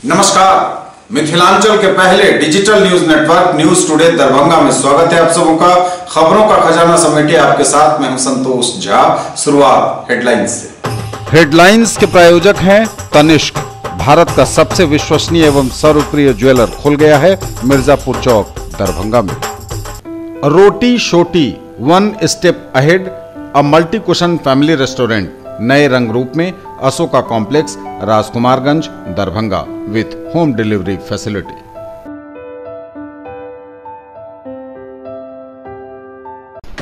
नमस्कार, मिथिलांचल के पहले digital news network news today Darbhanga में स्वागत है आप सबों का। खबरों का खजाना समेटे आपके साथ मैं हूं संतोष झा। शुरुआत हेडलाइंस से। हेडलाइंस के प्रायोजक हैं तनिष्क, भारत का सबसे विश्वसनीय एवं सर्वप्रिय ज्वेलर खुल गया है मिर्जापुर चौक दरभंगा में। Roti Shoti one step ahead, a multi cuisine family restaurant नए रंग रूप में, Ashoka complex, Rajkumarganj, Darbhanga with home delivery facility.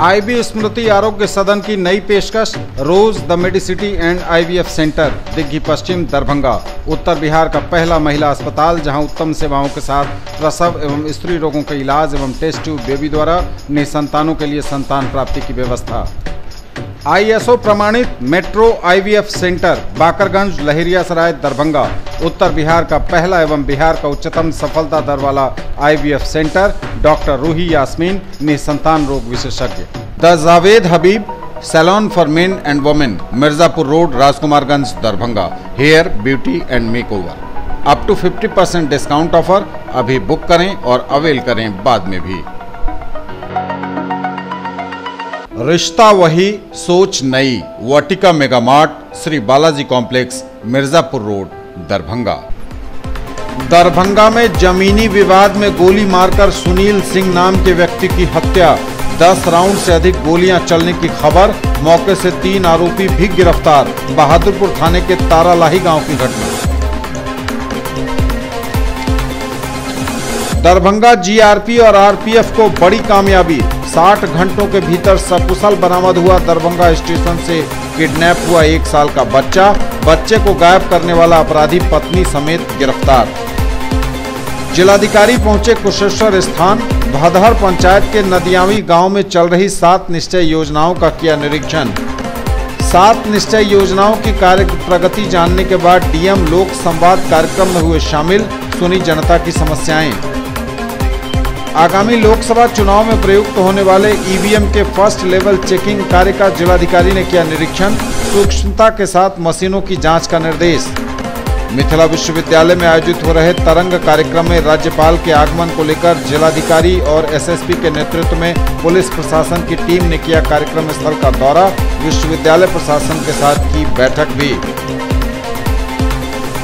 IB Smriti Arogya Sadan की नई पेशकश, rose the medicity and IVF centre, Digghi Pashchim, Darbhanga. उत्तर बिहार का पहला महिला अस्पताल जहां उत्तम सेवाओं के साथ प्रसव एवं स्त्री रोगों का इलाज एवं टेस्ट ट्यूब बेबी द्वारा निसंतानों के लिए संतान प्राप्ति की व्यवस्था। आईएसओ प्रमाणित metro IVF centre, Bakarganj, Laheriasarai, Darbhanga. उत्तर बिहार का पहला एवं बिहार का उच्चतम सफलता दर वाला IVF centre. Doctor Roohi Yasmeen, निसंतान रोग विशेषज्ञ। The Javed Habib salon for men and women, Mirzapur road, Rajkumarganj, Darbhanga. Hair, beauty and makeover. Up to 50% discount offer. अभी बुक करें और अवेल करें बाद में भी। रिश्ता वही, सोच नई, Vatika mega mart, Shri Balaji complex, Mirzapur road, Darbhanga. Darbhanga में जमीनी विवाद में गोली मारकर सुनील सिंह नाम के व्यक्ति की हत्या। 10 राउंड से अधिक गोलियां चलने की खबर। मौके से 3 आरोपी भी गिरफ्तार। बहादुरपुर थाने के तारालाही गांव की घटना। दरभंगा जीआरपी और आरपीएफ को बड़ी कामयाबी। 60 घंटों के भीतर सकुशल बरामद हुआ दरभंगा स्टेशन से किडनैप हुआ 1 साल का बच्चा। बच्चे को गायब करने वाला अपराधी पत्नी समेत गिरफ्तार। जिलाधिकारी पहुंचे कुशेश्वर स्थान। भदहर पंचायत के नदियावी गांव में चल रही 7 निश्चय योजनाओं का किया निरीक्षण। 7 निश्चय योजनाओं की कार्य प्रगति जानने के बाद डीएम लोक संवाद कार्यक्रम में हुए शामिल। सुनी जनता की समस्याएं। आगामी लोकसभा चुनाव में प्रयुक्त होने वाले ईवीएम के फर्स्ट लेवल चेकिंग कार्य का जिलाधिकारी ने किया निरीक्षण। सूक्ष्मता के साथ मशीनों की जांच का निर्देश। मिथिला विश्वविद्यालय में आयोजित हो रहे तरंग कार्यक्रम में राज्यपाल के आगमन को लेकर जिलाधिकारी और एसएसपी के नेतृत्व में पुलिस प्रशासन की टीम ने किया कार्यक्रम स्थल का दौरा। विश्वविद्यालय प्रशासन के साथ की बैठक भी।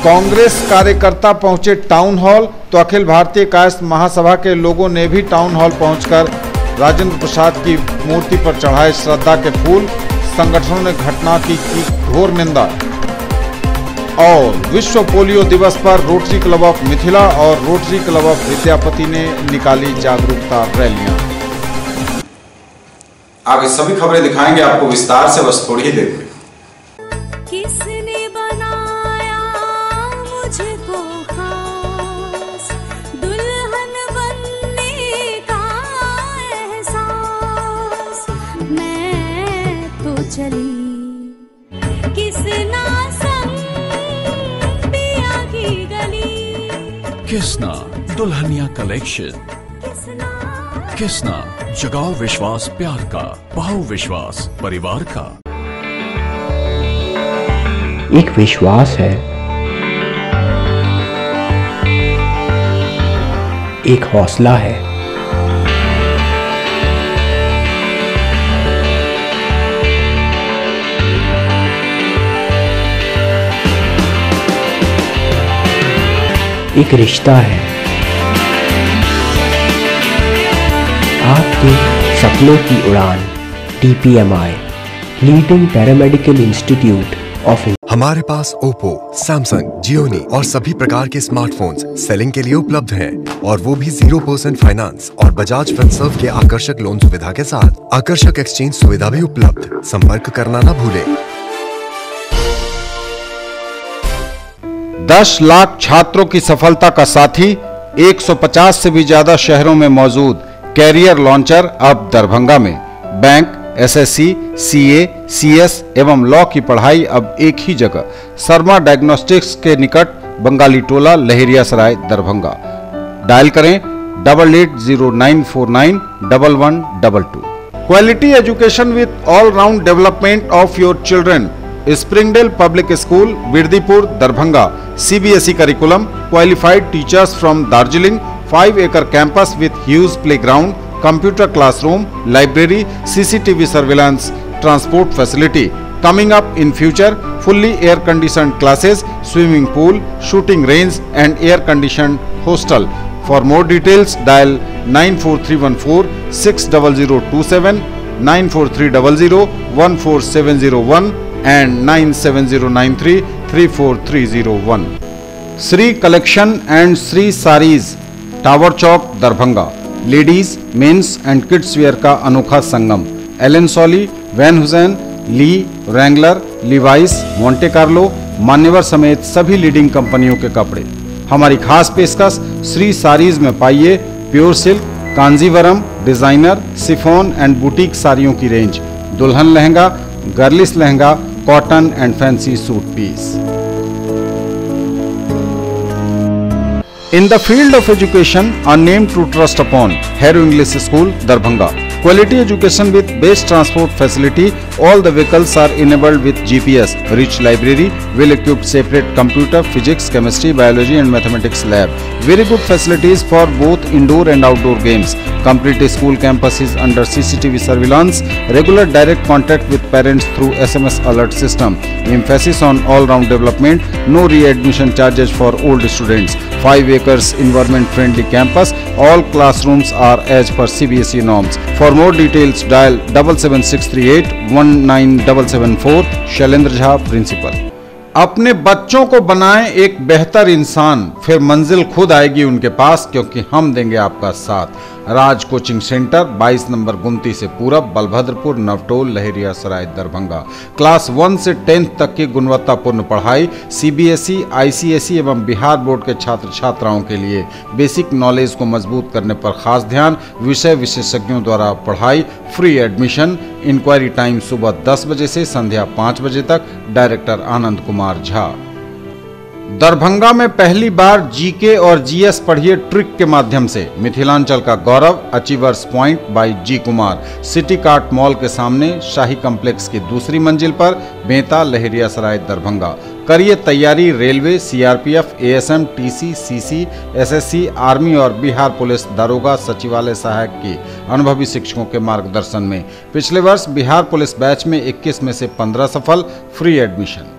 कांग्रेस कार्यकर्ता पहुंचे टाउन हॉल तो अखिल भारतीय कायस्थ महासभा के लोगों ने भी टाउन हॉल पहुंचकर राजेंद्र प्रसाद की मूर्ति पर चढ़ाए श्रद्धा के फूल। संगठनों ने घटना की घोर निंदा। और विश्व पोलियो दिवस पर रोटरी क्लब ऑफ मिथिला और रोटरी क्लब ऑफ विद्यापति ने निकाली जागरूकता रैलियां। आगे सभी खबरें दिखाएंगे आपको विस्तार से, बस थोड़ी ही देर में। किसना दुल्हनिया कलेक्शन। किसना जगाओ विश्वास प्यार का, पाओ विश्वास परिवार का। एक विश्वास है, एक हौसला है, एक रिश्ता है। आपके सपनों की उड़ान। TPMI, leading paramedical institute of. हमारे पास ओप्पो, सैमसंग, जियोनी और सभी प्रकार के स्मार्टफोन्स सेलिंग के लिए उपलब्ध हैं और वो भी 0% फाइनेंस और बजाज फिनसर्व के आकर्षक लोन सुविधा के साथ। आकर्षक एक्सचेंज सुविधा भी उपलब्ध। संपर्क करना न भूलें। 10 लाख छात्रों की सफलता का साथी। 150 से भी ज्यादा शहरों में मौजूद कैरियर लॉन्चर अब दरभंगा में। बैंक, एसएससी, सीए, सीएस एवं लॉ की पढ़ाई अब एक ही जगह। शर्मा डायग्नोस्टिक्स के निकट, बंगाली टोला, लहेरियासराय, दरभंगा। डायल करें 8809491122। Quality education with all round development of your children. Springdale public school, Birdipur, Darbhanga. CBSE curriculum, qualified teachers from Darjeeling, 5 acre campus with huge playground, computer classroom, library, CCTV surveillance, transport facility. Coming up in future, fully air-conditioned classes, swimming pool, shooting range and air-conditioned hostel. For more details, dial 94314 60027, 94300 14701 and 97093 34301. Shri collection and Shri sarees, tower Chowk, Darbhanga. Ladies, mens and kids wear का अनोखा संगम। Allen Solly, Van Heusen, Lee, Wrangler, Levi's, Monte Carlo, Manyavar समेत सभी leading कंपनियों के कपड़े। हमारी खास पेशकश, श्री सारीज में पाइए pure silk, Kanjeevaram, designer, chiffon and boutique साड़ियों की रेंज, दुल्हन lehenga, girlish lehenga, cotton and fancy suit piece. In the field of education, a name to trust upon, Hero English School, Darbhanga. Quality education with best transport facility. All the vehicles are enabled with GPS. Rich library, well-equipped separate computer, physics, chemistry, biology and mathematics lab. Very good facilities for both indoor and outdoor games. Complete school campus is under CCTV surveillance. Regular direct contact with parents through SMS alert system. Emphasis on all-round development. No re-admission charges for old students. 5 acres environment-friendly campus. All classrooms are as per CBSE norms. For more details, dial 77638 19774. Shailendra Jha, principal. अपने बच्चों को बनाएं एक बेहतर इंसान, फिर मंजिल खुद आएगी उनके पास, क्योंकि हम देंगे आपका साथ। राज कोचिंग सेंटर, 22 नंबर गुमती से पूरब, बलभद्रपुर, नवटोल, लहेरिया सराय, दरभंगा। क्लास 1 से 10th तक की गुणवत्तापूर्ण पढ़ाई, CBSE, ICSE एवं बिहार बोर्ड के छात्र छात्राओं के लिए बेसिक नॉलेज को मजबूत करने पर खास ध्यान। विषय विशेषज्ञों द्वारा पढ़ाई, फ्री एडमिशन। इंक्वायरी टाइम सुबह 10 बजे से संध्या 5 बजे तक। डायरेक्टर आनंद कुमार झा। दरभंगा में पहली बार GK और GS पढ़िए ट्रिक के माध्यम से। मिथिलांचल का गौरव, achievers point by G Kumar. City cart mall के सामने, शाही कॉम्प्लेक्स की दूसरी मंजिल पर, बेंता, लहेरिया सराय, दरभंगा। करिए तैयारी railway, CRPF, ASM, TC, CC, SSC, army और बिहार पुलिस दारोगा सचिवालय सहायक की अनुभवी शिक्षकों के मार्गदर्शन में। पिछले वर्ष बिहार पुलिस बैच में 21 में से 15 सफल। Free admission.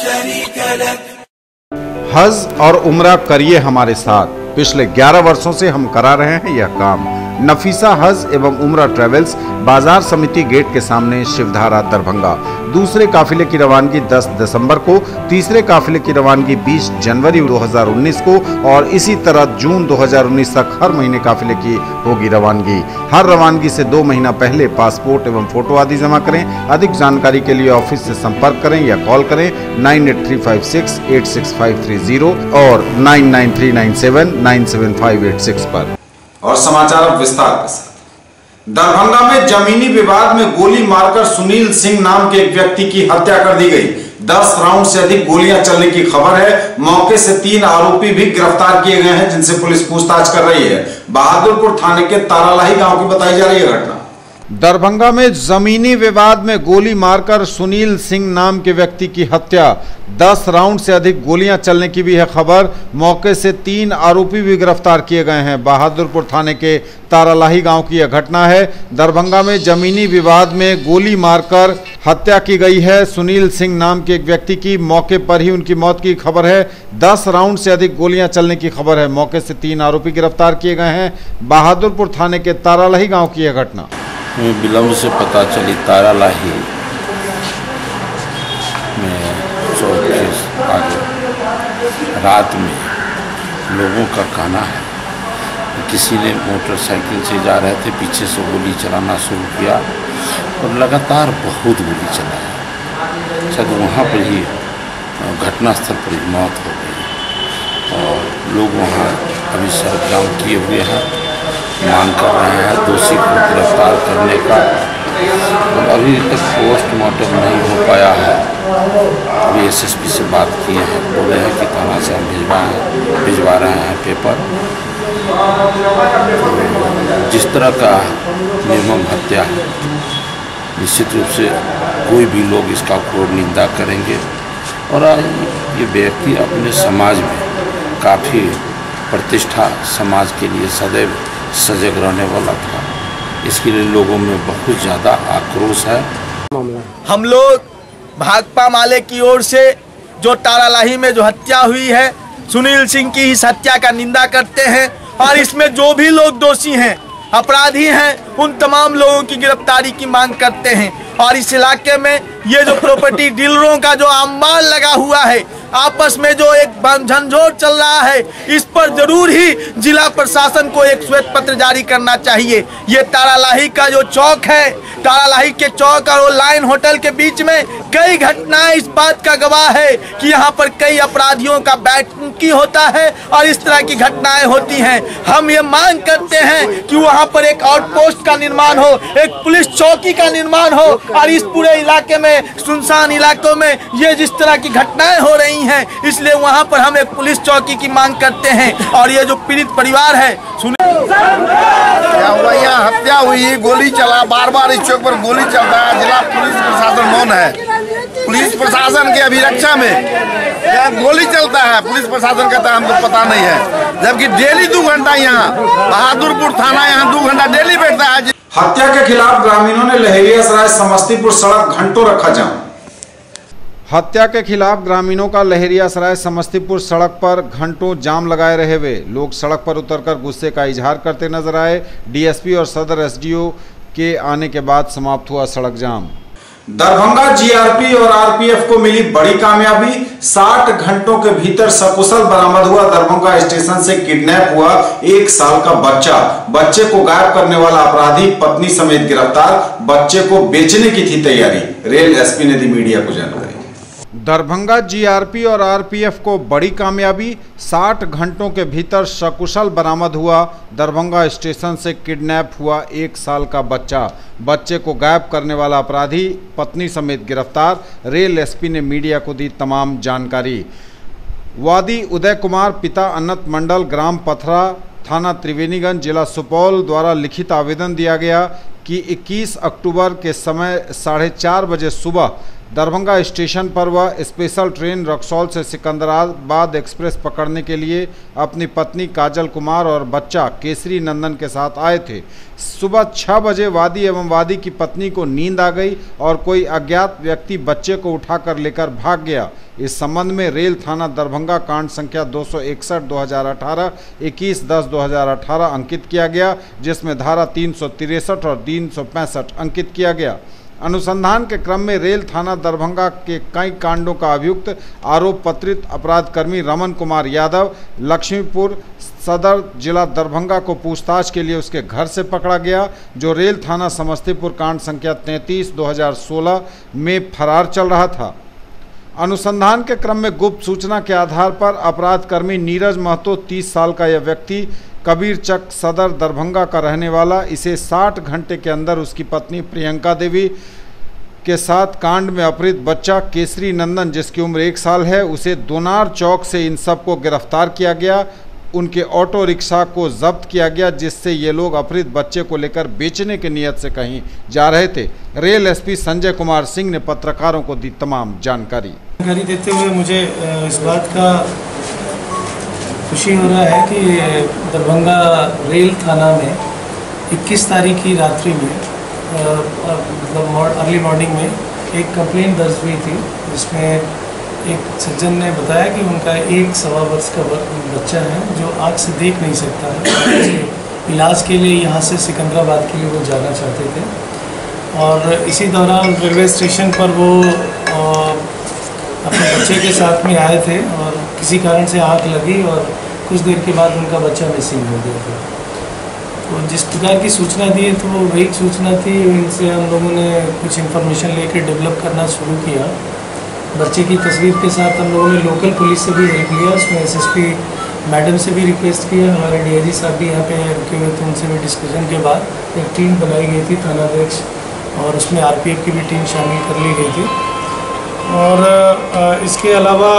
शरीक लक। हज और उम्रा करिए हमारे साथ। पिछले 11 वर्षों से हम करा रहे हैं यह काम। नफीसा हज एवं उम्रा ट्रेवल्स, बाजार समिति गेट के सामने, शिवधारा, दरभंगा। दूसरे काफिले की रवानगी 10 दिसंबर को, तीसरे काफिले की रवानगी 20 जनवरी 2019 को और इसी तरह जून 2019 तक हर महीने काफिले की होगी रवानगी। हर रवानगी से 2 महीना पहले पासपोर्ट एवं फोटो आदि जमा करें। अधिक जानकारी के लिए ऑफिस से संपर्क करें या कॉल करें 9835 86530 और 99397 97586 पर। और समाचार अब विस्तार के साथ। दरभंगा में जमीनी विवाद में गोली मारकर सुनील सिंह नाम के एक व्यक्ति की हत्या कर दी गई। 10 राउंड से अधिक गोलियां चलने की खबर है। मौके से 3 आरोपी भी गिरफ्तार किए गए हैं, जिनसे पुलिस पूछताछ कर रही है। बहादुरपुर थाने के तारालाही गांव की बताई जा रही है घटना। दरभंगा में जमीनी विवाद में गोली मारकर सुनील सिंह नाम के व्यक्ति की हत्या। 10 राउंड से अधिक गोलियां चलने की भी है खबर। मौके से 3 आरोपी भी गिरफ्तार किए गए हैं। बहादुरपुर थाने के तारालाही गांव की यह घटना है। दरभंगा में जमीनी विवाद में गोली मारकर हत्या की गई है सुनील सिंह नाम के एक व्यक्ति की। मौके पर ही उनकी मौत की खबर है। 10 राउंड से अधिक गोलियां चलने की खबर है। मौके से 3 आरोपी गिरफ्तार किए गए हैं। बहादुरपुर थाने के तारालाही गाँव की यह घटना विलम्ब से पता चली। तारालाही में चौक के आगे रात में लोगों का कहना है कि किसी ने मोटरसाइकिल से जा रहे थे, पीछे से गोली चलाना शुरू किया और लगातार बहुत गोली चलाया। शायद वहाँ पर ही घटनास्थल पर ही मौत हो गई और लोग वहाँ अभी सर्वजाम किए हुए हैं मांग कर रहे हैं दोषी को गिरफ्तार करने का। अभी तक पोस्टमार्टम नहीं हो पाया है। अभी एसएसपी से बात किए हैं, बोले हैं कि थाना से हम भिजवा रहे हैं पेपर। जिस तरह का निर्मम हत्या है, निश्चित रूप से कोई भी लोग इसका घोर निंदा करेंगे। और ये व्यक्ति अपने समाज में काफ़ी प्रतिष्ठा, समाज के लिए सदैव सजग रहने वाला था। इसके लिए लोगों में बहुत ज़्यादा आक्रोश है। हम लोग भाकपा माले की ओर से जो तारालाही में जो हत्या हुई है, सुनील सिंह की इस हत्या का निंदा करते हैं और इसमें जो भी लोग दोषी हैं, अपराधी हैं, उन तमाम लोगों की गिरफ्तारी की मांग करते हैं। और इस इलाके में ये जो प्रॉपर्टी डीलरों का जो आमाल लगा हुआ है, आपस में जो एक झंझोट चल रहा है, इस पर जरूर ही जिला प्रशासन को एक श्वेत पत्र जारी करना चाहिए। ये तारालाही का जो चौक है, तारालाही के चौक और वो लाइन होटल के बीच में कई घटनाएं इस बात का गवाह है कि यहाँ पर कई अपराधियों का बैठकी होता है और इस तरह की घटनाएं होती हैं। हम ये मांग करते हैं कि वहाँ पर एक आउटपोस्ट का निर्माण हो, एक पुलिस चौकी का निर्माण हो और इस पूरे इलाके में, सुनसान इलाकों में ये जिस तरह की घटनाएं हो रही हैं, इसलिए वहाँ पर हम एक पुलिस चौकी की मांग करते हैं। और ये जो पीड़ित परिवार है, क्या हुआ, यहाँ हत्या हुई, गोली चला, बार बार इस चौक पर गोली चलता है। जिला पुलिस प्रशासन मौन है। पुलिस प्रशासन की अभिरक्षा में क्या गोली चलता है, पुलिस प्रशासन कहता है हमको पता नहीं है, जबकि डेली 2 घंटा यहाँ बहादुरपुर थाना यहाँ 2 घंटा डेली बैठता है। हत्या के खिलाफ ग्रामीणों ने लहेरियासराय समस्तीपुर सड़क घंटों रखा जाम। हत्या के खिलाफ ग्रामीणों का लहेरियासराय समस्तीपुर सड़क पर घंटों जाम लगाए रहे हुए लोग सड़क पर उतरकर गुस्से का इजहार करते नजर आए। डीएसपी और सदर एसडीओ के आने के बाद समाप्त हुआ सड़क जाम। दरभंगा जीआरपी और आरपीएफ को मिली बड़ी कामयाबी। 60 घंटों के भीतर सकुशल बरामद हुआ दरभंगा स्टेशन से किडनैप हुआ 1 साल का बच्चा। बच्चे को गायब करने वाला अपराधी पत्नी समेत गिरफ्तार। बच्चे को बेचने की थी तैयारी। रेल एसपी ने दी मीडिया को जानकारी। दरभंगा जीआरपी और आरपीएफ को बड़ी कामयाबी। 60 घंटों के भीतर सकुशल बरामद हुआ दरभंगा स्टेशन से किडनैप हुआ 1 साल का बच्चा। बच्चे को गायब करने वाला अपराधी पत्नी समेत गिरफ्तार। रेल एसपी ने मीडिया को दी तमाम जानकारी। वादी उदय कुमार पिता अन्नत मंडल, ग्राम पथरा, थाना त्रिवेणीगंज, जिला सुपौल द्वारा लिखित आवेदन दिया गया कि 21 अक्टूबर के समय 4:30 बजे सुबह दरभंगा स्टेशन पर वह स्पेशल ट्रेन रक्सौल से सिकंदराबाद एक्सप्रेस पकड़ने के लिए अपनी पत्नी काजल कुमार और बच्चा केसरी नंदन के साथ आए थे। सुबह 6 बजे वादी एवं वादी की पत्नी को नींद आ गई और कोई अज्ञात व्यक्ति बच्चे को उठाकर लेकर भाग गया। इस संबंध में रेल थाना दरभंगा कांड संख्या 261/2018 21/10/2018 अंकित किया गया, जिसमें धारा 363 और 365 अंकित किया गया। अनुसंधान के क्रम में रेल थाना दरभंगा के कई कांडों का अभियुक्त आरोप पत्रित अपराधकर्मी रमन कुमार यादव लक्ष्मीपुर सदर जिला दरभंगा को पूछताछ के लिए उसके घर से पकड़ा गया, जो रेल थाना समस्तीपुर कांड संख्या 33/2016 में फरार चल रहा था। अनुसंधान के क्रम में गुप्त सूचना के आधार पर अपराधकर्मी नीरज महतो 30 साल का यह व्यक्ति कबीर चक सदर दरभंगा का रहने वाला, इसे 60 घंटे के अंदर उसकी पत्नी प्रियंका देवी के साथ कांड में अपहृत बच्चा केसरी नंदन जिसकी उम्र 1 साल है, उसे दोनार चौक से इन सबको गिरफ्तार किया गया। उनके ऑटो रिक्शा को जब्त किया गया, जिससे ये लोग अपहृत बच्चे को लेकर बेचने की नीयत से कहीं जा रहे थे। रेल एसपी संजय कुमार सिंह ने पत्रकारों को दी तमाम जानकारी देते हुए मुझे इस बात का खुशी हो रहा है कि दरभंगा रेल थाना में 21 तारीख की रात्रि में मतलब अर्ली मॉर्निंग में एक कंप्लेंट दर्ज हुई थी, जिसमें एक सज्जन ने बताया कि उनका 1-1.25 वर्ष का बच्चा है जो आँख से देख नहीं सकता है। इलाज के लिए यहाँ से सिकंदराबाद के लिए वो जाना चाहते थे और इसी दौरान रेलवे स्टेशन पर वो अपने बच्चे के साथ में आए थे और किसी कारण से आँख लगी और कुछ देर के बाद उनका बच्चा मिसिंग हो गया था। तो जिस प्रकार की सूचना दी है तो वो वही सूचना थी, इनसे हम लोगों ने कुछ इन्फॉर्मेशन लेकर डेवलप करना शुरू किया। बच्चे की तस्वीर के साथ हम लोगों ने लोकल पुलिस से भी हेल्प लिया, उसमें एसएसपी मैडम से भी रिक्वेस्ट किया, हमारे डीआईजी साहब भी यहाँ पे रुके हुए थे, उनसे भी डिस्कशन के बाद एक टीम बनाई गई थी थानाध्यक्ष, और उसमें आरपीएफ की भी टीम शामिल कर ली गई थी। और इसके अलावा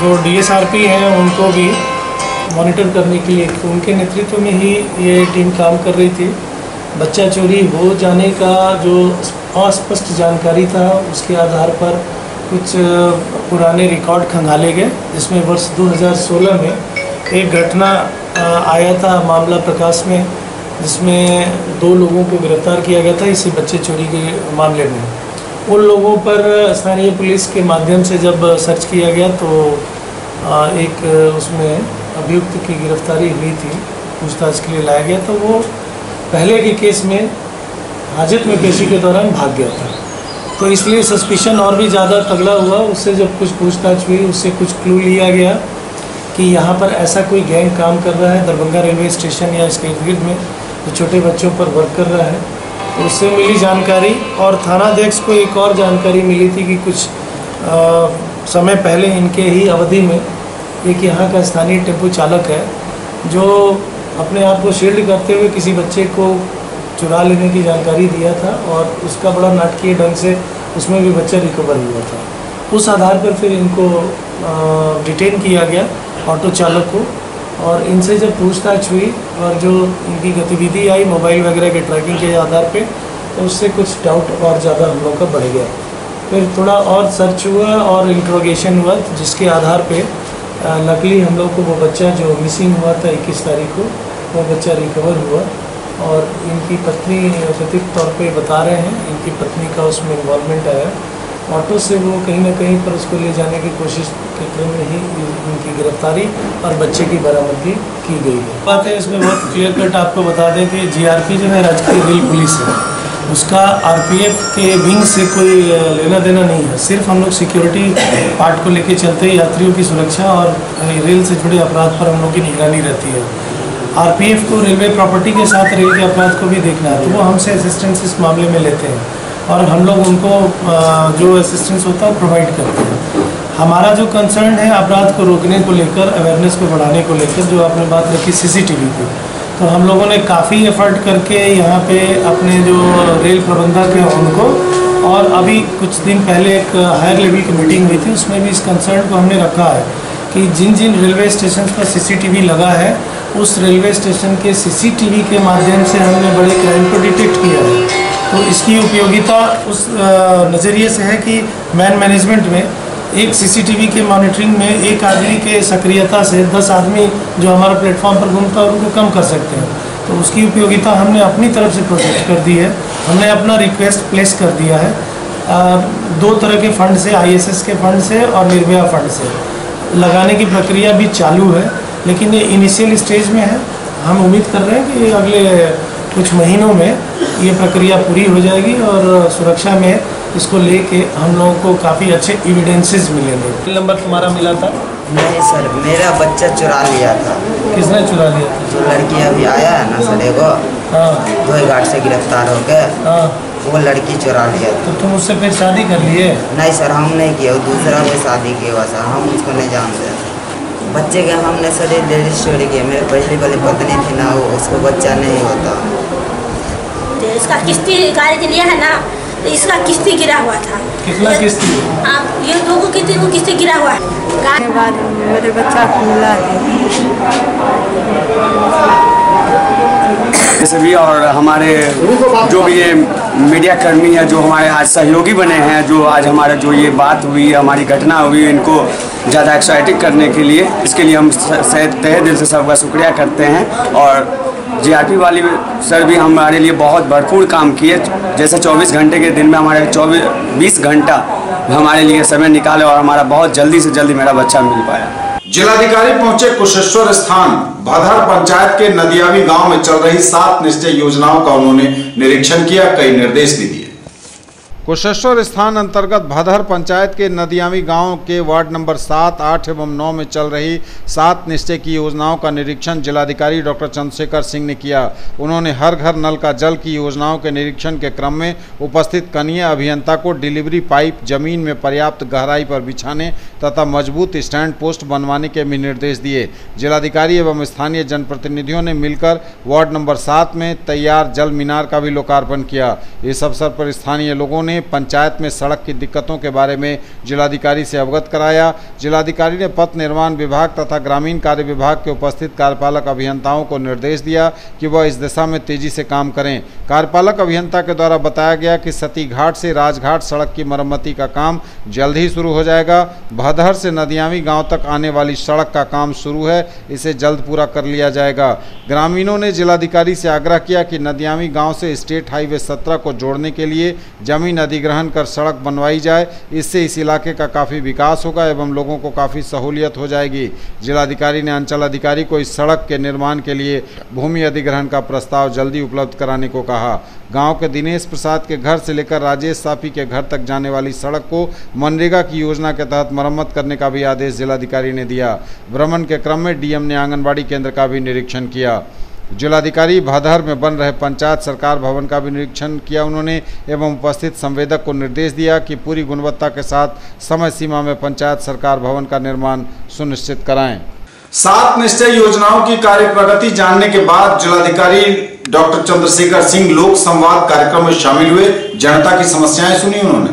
जो डीएसआरपी हैं उनको भी मॉनिटर करने के लिए उनके नेतृत्व में ही ये टीम काम कर रही थी। बच्चा चोरी हो जाने का जो अस्पष्ट जानकारी था, उसके आधार पर कुछ पुराने रिकॉर्ड खंगाले गए, जिसमें वर्ष 2016 में एक घटना आया था मामला प्रकाश में, जिसमें 2 लोगों को गिरफ्तार किया गया था इसी बच्चे चोरी के मामले में। उन लोगों पर स्थानीय पुलिस के माध्यम से जब सर्च किया गया तो एक उसमें अभियुक्त की गिरफ्तारी हुई थी, पूछताछ के लिए लाया गया। तो वो पहले के केस में हाजत में पेशी के दौरान भाग गया था, तो इसलिए सस्पिशन और भी ज़्यादा तगड़ा हुआ। उससे जब कुछ पूछताछ हुई, उससे कुछ क्लू लिया गया कि यहाँ पर ऐसा कोई गैंग काम कर रहा है दरभंगा रेलवे स्टेशन या इसके इर्द गिर्द में, जो छोटे बच्चों पर वर्क कर रहा है। तो उससे मिली जानकारी, और थानाध्यक्ष को एक और जानकारी मिली थी कि कुछ समय पहले इनके ही अवधि में एक यहाँ का स्थानीय टेम्पो चालक है जो अपने आप को शील्ड करते हुए किसी बच्चे को चुरा लेने की जानकारी दिया था, और उसका बड़ा नाटकीय ढंग से उसमें भी बच्चा रिकवर हुआ था। उस आधार पर फिर इनको डिटेन किया गया, ऑटो चालक को, और इनसे जब पूछताछ हुई और जो इनकी गतिविधि आई मोबाइल वगैरह के ट्रैकिंग के आधार पे, तो उससे कुछ डाउट और ज़्यादा हम लोग का बढ़ गया। फिर थोड़ा और सर्च हुआ और इंट्रोगेशन हुआ, जिसके आधार पे लकीली हम लोग को वो बच्चा जो मिसिंग हुआ था 21 तारीख को, वो बच्चा रिकवर हुआ। और इनकी पत्नी कथित तौर पे बता रहे हैं इनकी पत्नी का उसमें इन्वॉल्वमेंट आया। ऑटो से वो कहीं ना कहीं पर उसको ले जाने की कोशिश के क्रम में ही उनकी गिरफ्तारी और बच्चे की बरामदगी की गई है। बात है इसमें बहुत क्लियर कट आपको बता दें कि जीआरपी जो है राजकीय रेल पुलिस है, उसका आरपीएफ के विंग से कोई लेना देना नहीं है। सिर्फ हम लोग सिक्योरिटी पार्ट को लेके चलते हैं, यात्रियों की सुरक्षा और रेल से जुड़े अपराध पर हम लोग की निगरानी रहती है। आरपीएफ को रेलवे प्रॉपर्टी के साथ रेल के अपराध को भी देखना है, तो वो हमसे असिस्टेंस इस मामले में लेते हैं और हम लोग उनको जो असिस्टेंस होता है प्रोवाइड करते हैं। हमारा जो कंसर्न है अपराध को रोकने को लेकर, अवेयरनेस को बढ़ाने को लेकर, जो आपने बात रखी सीसीटीवी की, तो हम लोगों ने काफ़ी एफर्ट करके यहाँ पे अपने जो रेल प्रबंधक हैं उनको, और अभी कुछ दिन पहले एक हायर लेवल की मीटिंग हुई थी, उसमें भी इस कंसर्न को हमने रखा है कि जिन जिन रेलवे स्टेशन पर सीसीटीवी लगा है, उस रेलवे स्टेशन के सीसीटीवी के माध्यम से हमने बड़े क्राइम को डिटेक्ट किया है। तो इसकी उपयोगिता उस नज़रिए से है कि मैन मैनेजमेंट में एक सीसीटीवी के मॉनिटरिंग में एक आदमी के सक्रियता से 10 आदमी जो हमारा प्लेटफॉर्म पर घूमता है उनको कम कर सकते हैं। तो उसकी उपयोगिता हमने अपनी तरफ से प्रोजेक्ट कर दी है। हमने अपना रिक्वेस्ट प्लेस कर दिया है 2 तरह के फंड से, ISS के फंड से और निर्भया फंड से। लगाने की प्रक्रिया भी चालू है, लेकिन ये इनिशियल स्टेज में है। हम उम्मीद कर रहे हैं कि अगले कुछ महीनों में ये प्रक्रिया पूरी हो जाएगी और सुरक्षा में इसको लेके हम लोगों को काफ़ी अच्छे एविडेंसेस मिलेंगे। नंबर तुम्हारा मिला था? नहीं सर, मेरा बच्चा चुरा लिया था। किसने चुरा लिया था? जो लड़की अभी आया है ना सर, एगो धोईघाट से गिरफ्तार होकर, वो लड़की चुरा लिया था। तो तुम उससे फिर शादी कर लिए? नहीं सर, हम नहीं किया, वो दूसरा में शादी किया हुआ सर, हम उसको नहीं जानते। बच्चे के हमने सर डेली स्टोरी किया, मेरे पहली वाली पत्नी थी ना, वो उसको बच्चा नहीं होता। तो इसका किस्ती गाड़ी लिया है ना, तो इसका किस्ती गिरा हुआ था। कितना किस्ती? ये 2 को किस्ती गिरा हुआ है। के बाद मेरे बच्चा को मिला जैसे भी, और हमारे जो भी ये मीडिया कर्मी है, जो हमारे आज सहयोगी बने हैं, जो आज हमारा जो ये बात हुई, हमारी घटना हुई, इनको ज़्यादा एक्साइटिंग करने के लिए, इसके लिए हम तहे दिल से सबका शुक्रिया करते हैं। और जीआरपी वाली सर भी हमारे लिए बहुत भरपूर काम किए। जैसे 24 घंटे के दिन में हमारे 20 घंटा हमारे लिए समय निकाले और हमारा बहुत जल्दी से जल्दी मेरा बच्चा मिल पाया। जिलाधिकारी पहुंचे कुशेश्वर स्थान भदर पंचायत के नदियावी गांव में चल रही 7 निश्चय योजनाओं का उन्होंने निरीक्षण किया, कई निर्देश भी दिए। कुशेश्वर स्थान अंतर्गत भदहर पंचायत के नदियामी गांव के वार्ड नंबर 7, 8 एवं 9 में चल रही 7 निश्चय की योजनाओं का निरीक्षण जिलाधिकारी डॉक्टर चंद्रशेखर सिंह ने किया। उन्होंने हर घर नल का जल की योजनाओं के निरीक्षण के क्रम में उपस्थित कनीय अभियंता को डिलीवरी पाइप जमीन में पर्याप्त गहराई पर बिछाने तथा मजबूत स्टैंड पोस्ट बनवाने के भी निर्देश दिए। जिलाधिकारी एवं स्थानीय जनप्रतिनिधियों ने मिलकर वार्ड नंबर 7 में तैयार जल मीनार का भी लोकार्पण किया। इस अवसर पर स्थानीय लोगों ने पंचायत में सड़क की दिक्कतों के बारे में जिलाधिकारी से अवगत कराया। जिलाधिकारी ने पथ निर्माण विभाग तथा ग्रामीण कार्य विभाग के उपस्थित कार्यपालक अभियंताओं को निर्देश दिया कि वह इस दिशा में तेजी से काम करें। कार्यपालक अभियंता के द्वारा बताया गया कि सती घाट से राजघाट सड़क की मरम्मती का काम जल्द ही शुरू हो जाएगा। भदहर से नदियामी गांव तक आने वाली सड़क का काम शुरू है, इसे जल्द पूरा कर लिया जाएगा। ग्रामीणों ने जिलाधिकारी से आग्रह किया कि नदियामी गांव से स्टेट हाईवे 17 को जोड़ने के लिए जमीन अधिग्रहण कर सड़क बनवाई जाए। इससे इस इलाके का काफ़ी विकास होगा एवं लोगों को काफ़ी सहूलियत हो जाएगी। जिलाधिकारी ने अंचल अधिकारी को इस सड़क के निर्माण के लिए भूमि अधिग्रहण का प्रस्ताव जल्दी उपलब्ध कराने को कहा। गांव के दिनेश प्रसाद के घर से लेकर राजेश साफी के घर तक जाने वाली सड़क को मनरेगा की योजना के तहत मरम्मत करने का भी आदेश जिलाधिकारी ने दिया। भ्रमण के क्रम में डीएम ने आंगनबाड़ी केंद्र का भी निरीक्षण किया। जिलाधिकारी भदहर में बन रहे पंचायत सरकार भवन का भी निरीक्षण किया उन्होंने एवं उपस्थित संवेदक को निर्देश दिया कि पूरी गुणवत्ता के साथ समय सीमा में पंचायत सरकार भवन का निर्माण सुनिश्चित कराएं। 7 निश्चय योजनाओं की कार्य प्रगति जानने के बाद जिलाधिकारी डॉक्टर चंद्रशेखर सिंह लोक संवाद कार्यक्रम में शामिल हुए। जनता की समस्याएं सुनी उन्होंने।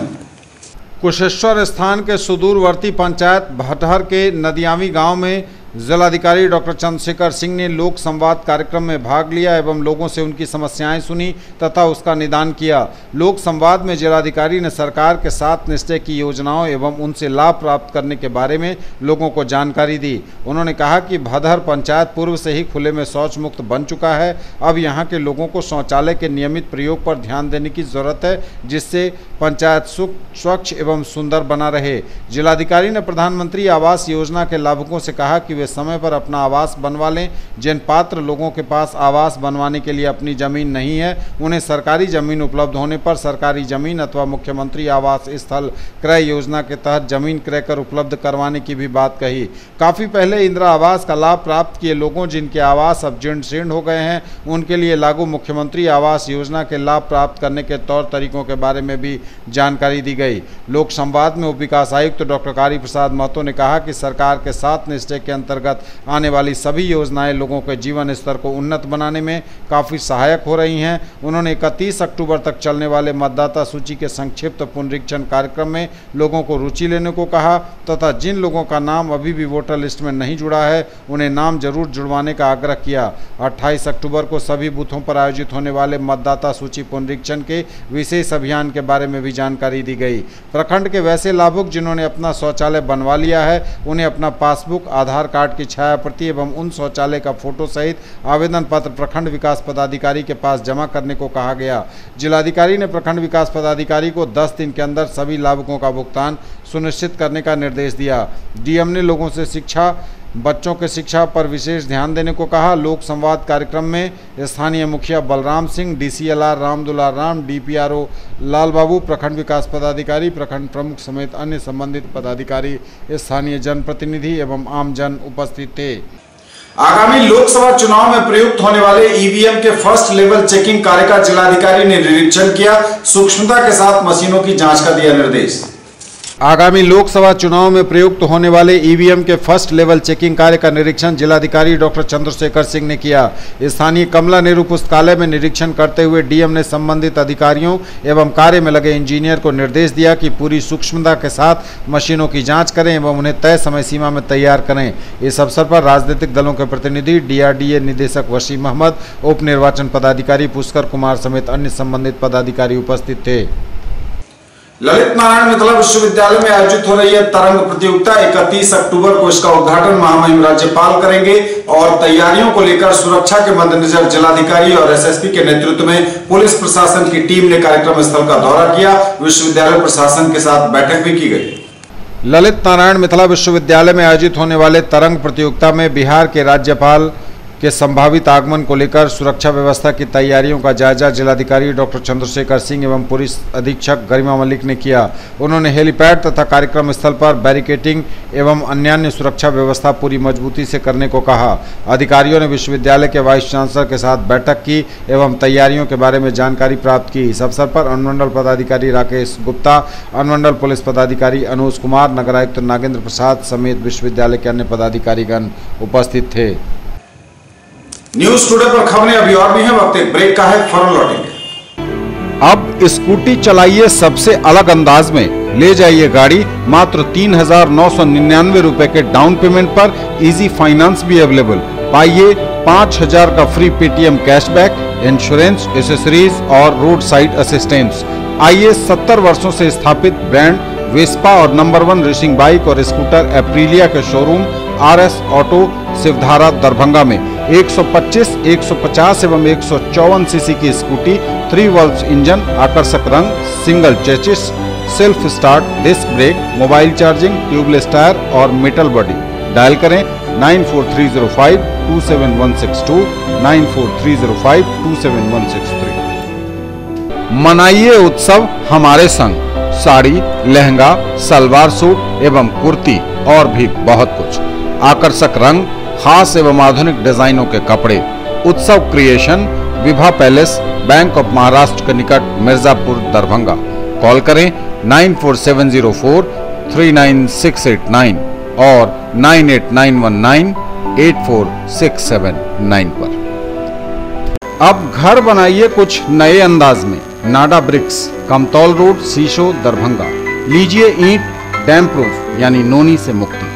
कुशेश्वर स्थान के सुदूरवर्ती पंचायत भदहर के नदियामी गांव में जिलाधिकारी डॉक्टर चंद्रशेखर सिंह ने लोक संवाद कार्यक्रम में भाग लिया एवं लोगों से उनकी समस्याएं सुनी तथा उसका निदान किया। लोक संवाद में जिलाधिकारी ने सरकार के 7 निश्चय की योजनाओं एवं उनसे लाभ प्राप्त करने के बारे में लोगों को जानकारी दी। उन्होंने कहा कि भदहर पंचायत पूर्व से ही खुले में शौच मुक्त बन चुका है। अब यहाँ के लोगों को शौचालय के नियमित प्रयोग पर ध्यान देने की जरूरत है, जिससे पंचायत स्वच्छ एवं सुंदर बना रहे। जिलाधिकारी ने प्रधानमंत्री आवास योजना के लाभुकों से कहा कि समय पर अपना आवास बनवा लें। जिन पात्र लोगों के पास आवास बनवाने के लिए अपनी जमीन नहीं है, उन्हें सरकारी जमीन उपलब्ध होने पर सरकारी जमीन अथवा मुख्यमंत्री आवास स्थल क्रय योजना के तहत जमीन क्रय कर उपलब्ध करवाने की भी बात कही। काफ़ी पहले इंदिरा आवास का लाभ प्राप्त किए लोगों जिनके आवास अब जीर्ण शीर्ण हो गए हैं, उनके लिए लागू मुख्यमंत्री आवास योजना के लाभ प्राप्त करने के तौर तरीकों के बारे में भी जानकारी दी गई। लोक संवाद में उप विकास आयुक्त डॉक्टर कारी प्रसाद महतो ने कहा कि सरकार के 7 निश्चय के अंतर्गत आने वाली सभी योजनाएं लोगों के जीवन स्तर को उन्नत बनाने में काफ़ी सहायक हो रही हैं। उन्होंने 31 अक्टूबर तक चलने वाले मतदाता सूची के संक्षिप्त पुनरीक्षण कार्यक्रम में लोगों को रुचि लेने को कहा तथा जिन लोगों का नाम अभी भी वोटर लिस्ट में नहीं जुड़ा है, उन्हें नाम जरूर जुड़वाने का आग्रह किया। 28 अक्टूबर को सभी बूथों पर आयोजित होने वाले मतदाता सूची पुनरीक्षण के विशेष अभियान के बारे में भी जानकारी दी गई। प्रखंड के वैसे लाभुक जिन्होंने अपना शौचालय बनवा लिया है, उन्हें अपना पासबुक, आधार कार्ड की छाया प्रति एवं उन शौचालय का फोटो सहित आवेदन पत्र प्रखंड विकास पदाधिकारी के पास जमा करने को कहा गया। जिलाधिकारी ने प्रखंड विकास पदाधिकारी को 10 दिन के अंदर सभी लाभुकों का भुगतान सुनिश्चित करने का निर्देश दिया। डीएम ने लोगों से बच्चों के शिक्षा पर विशेष ध्यान देने को कहा। लोक संवाद कार्यक्रम में स्थानीय मुखिया बलराम सिंह, डीसीएलआर रामदुलार राम, डीपीआरओ लाल बाबू, प्रखंड विकास पदाधिकारी, प्रखंड प्रमुख समेत अन्य संबंधित पदाधिकारी, स्थानीय जनप्रतिनिधि एवं आमजन उपस्थित थे। आगामी लोकसभा चुनाव में प्रयुक्त होने वाले ईवीएम के फर्स्ट लेवल चेकिंग कार्य का जिलाधिकारी ने निरीक्षण किया। सूक्ष्मता के साथ मशीनों की जाँच का दिया निर्देश। आगामी लोकसभा चुनाव में प्रयुक्त होने वाले ईवीएम के फर्स्ट लेवल चेकिंग कार्य का निरीक्षण जिलाधिकारी डॉक्टर चंद्रशेखर सिंह ने किया। स्थानीय कमला नेहरू पुस्तकालय में निरीक्षण करते हुए डीएम ने संबंधित अधिकारियों एवं कार्य में लगे इंजीनियर को निर्देश दिया कि पूरी सूक्ष्मता के साथ मशीनों की जांच करें एवं उन्हें तय समय सीमा में तैयार करें। इस अवसर पर राजनीतिक दलों के प्रतिनिधि, डीआरडीए निदेशक वसीम अहमद, उप निर्वाचन पदाधिकारी पुष्कर कुमार समेत अन्य संबंधित पदाधिकारी उपस्थित थे। ललित नारायण मिथिला विश्वविद्यालय में आयोजित हो रही है तरंग प्रतियोगिता। 31 अक्टूबर को इसका उद्घाटन महामहिम राज्यपाल करेंगे और तैयारियों को लेकर सुरक्षा के मद्देनजर जिलाधिकारी और एसएसपी के नेतृत्व में पुलिस प्रशासन की टीम ने कार्यक्रम स्थल का दौरा किया। विश्वविद्यालय प्रशासन के साथ बैठक भी की गई। ललित नारायण मिथिला विश्वविद्यालय में आयोजित होने वाले तरंग प्रतियोगिता में बिहार के राज्यपाल के संभावित आगमन को लेकर सुरक्षा व्यवस्था की तैयारियों का जायजा जिलाधिकारी डॉक्टर चंद्रशेखर सिंह एवं पुलिस अधीक्षक गरिमा मलिक ने किया। उन्होंने हेलीपैड तथा कार्यक्रम स्थल पर बैरिकेडिंग एवं अन्य सुरक्षा व्यवस्था पूरी मजबूती से करने को कहा। अधिकारियों ने विश्वविद्यालय के वाइस चांसलर के साथ बैठक की एवं तैयारियों के बारे में जानकारी प्राप्त की। इस अवसर पर अनुमंडल पदाधिकारी राकेश गुप्ता, अनुमंडल पुलिस पदाधिकारी अनुज कुमार, नगर आयुक्त नागेंद्र प्रसाद समेत विश्वविद्यालय के अन्य पदाधिकारीगण उपस्थित थे। न्यूज टुडे पर खबरें अभी और भी हैं, वक्त एक ब्रेक का है, फौरन लौटेंगे। अब स्कूटी चलाइए सबसे अलग अंदाज में, ले जाइए गाड़ी मात्र 3,999 रुपए के डाउन पेमेंट पर, इजी फाइनेंस भी अवेलेबल। पाइए 5,000 का free Paytm cashback, insurance, accessories और रोड साइड असिस्टेंस। आइए 70 वर्षों से स्थापित ब्रांड वेस्पा और नंबर 1 रेसिंग बाइक और स्कूटर एप्रिलिया के showroom RS auto Shivdhara Darbhanga में 125, 150 एवं 154 सीसी की स्कूटी, 3 वाल्व इंजन, आकर्षक रंग, single chassis, self start, disc brake, mobile charging, tubeless tyre और मेटल बॉडी। डायल करें 9430527162, 9430527163। मनाइए उत्सव हमारे संग। साड़ी, लहंगा, सलवार सूट एवं कुर्ती और भी बहुत कुछ, आकर्षक रंग, खास एवं आधुनिक डिजाइनों के कपड़े। उत्सव creation, Vibha palace, bank of Maharashtra के निकट मिर्जापुर दरभंगा। कॉल करें 9470439689 और 9891984679 पर। अब घर बनाइए कुछ नए अंदाज में। नाडा ब्रिक्स, कमतौल रोड, शीशो, दरभंगा। लीजिए ईंट डैम प्रूफ यानी नोनी से मुक्ति,